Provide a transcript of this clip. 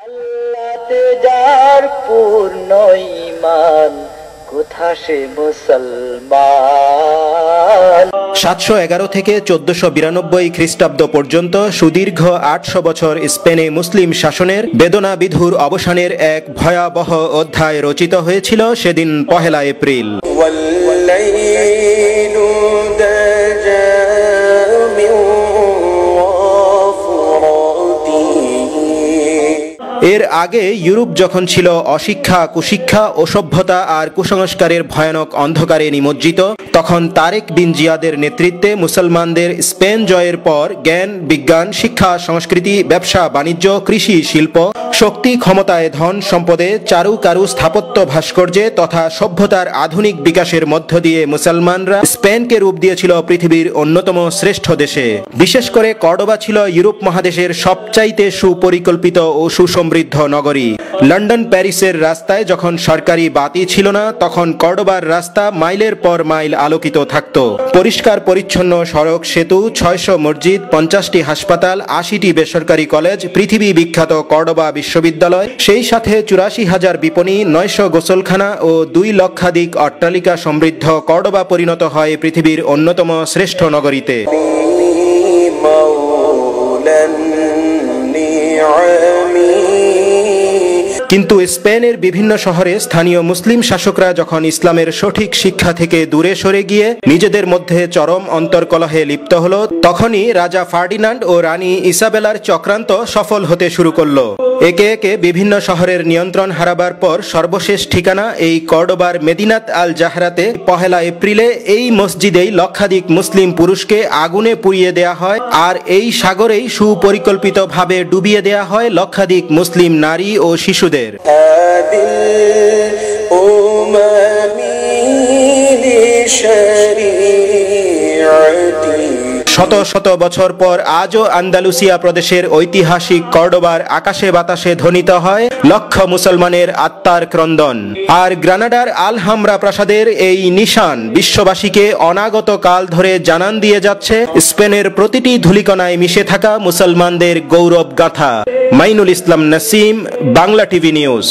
আল্লাহতে যার পূর্ণ ঈমান, কোথা সে মুসলমান। 711 থেকে 1492 খ্রিস্টাব্দ পর্যন্ত সুদীর্ঘ 800 বছর স্পেনে মুসলিম শাসনের বেদনা বিধুর অবসানের এক ভয়াবহ অধ্যায় রচিত হয়েছিল সেদিন 1 এপ্রিল। এর আগে ইউরোপ যখন ছিল অশিক্ষা, কুশিক্ষা, অসভ্যতা আর কুসংস্কারের ভয়ানক অন্ধকারে নিমজ্জিত, তখন তারেক বিন জিয়াদের নেতৃত্বে মুসলমানদের স্পেন জয়ের পর জ্ঞান, বিজ্ঞান, শিক্ষা, সংস্কৃতি, ব্যবসা, বাণিজ্য, কৃষি, শিল্প, শক্তি, ক্ষমতায়, ধন সম্পদে, চারু কারু, স্থাপত্য, ভাস্কর্যে তথা সভ্যতার আধুনিক বিকাশের মধ্য দিয়ে মুসলমানরা স্পেনকে রূপ দিয়েছিল পৃথিবীর অন্যতম শ্রেষ্ঠ দেশে। বিশেষ করে কর্ডোবা ছিল ইউরোপ মহাদেশের সবচাইতে সুপরিকল্পিত ও সুসমৃদ্ধ নগরী। লন্ডন, প্যারিসের রাস্তায় যখন সরকারি বাতি ছিল না, তখন কর্ডোবার রাস্তা মাইলের পর মাইল আলোকিত থাকত। পরিষ্কার পরিচ্ছন্ন সড়ক, সেতু, 600 মসজিদ, 50টি হাসপাতাল, 80টি বেসরকারি কলেজ, পৃথিবী বিখ্যাত কর্ডোবা বিশ্ববিদ্যালয়, সেই সাথে 84,000 বিপণী, 900 গোসলখানা ও 2 লক্ষাধিক অট্টালিকা সমৃদ্ধ কর্ডোবা পরিণত হয় পৃথিবীর অন্যতম শ্রেষ্ঠ নগরীতে। কিন্তু স্পেনের বিভিন্ন শহরে স্থানীয় মুসলিম শাসকরা যখন ইসলামের সঠিক শিক্ষা থেকে দূরে সরে গিয়ে নিজেদের মধ্যে চরম অন্তর্কলহে লিপ্ত হলো, তখনই রাজা ফার্ডিনান্ড ও রানী ইসাবেলার চক্রান্ত সফল হতে শুরু করলো। একে একে বিভিন্ন শহরের নিয়ন্ত্রণ হারাবার পর সর্বশেষ ঠিকানা এই কর্ডোবার মেদিনাত আল জাহরাতে 1 এপ্রিলে এই মসজিদেই লক্ষাধিক মুসলিম পুরুষকে আগুনে পুড়িয়ে দেয়া হয়, আর এই সাগরেই সুপরিকল্পিতভাবে ডুবিয়ে দেয়া হয় লক্ষাধিক মুসলিম নারী ও শিশুদের। শত শত বছর পর আজও আন্দালুসিয়া প্রদেশের ঐতিহাসিক কর্ডোবার আকাশে বাতাসে ধ্বনিত হয় লক্ষ মুসলমানের আত্মার ক্রন্দন। আর গ্রানাডার আলহামরা প্রাসাদের এই নিশান বিশ্ববাসীকে অনাগত কাল ধরে জানান দিয়ে যাচ্ছে স্পেনের প্রতিটি ধূলিকণায় মিশে থাকা মুসলমানদের গৌরব গাথা। মাইনুল ইসলাম নাসিম, বাংলা টিভি নিউজ।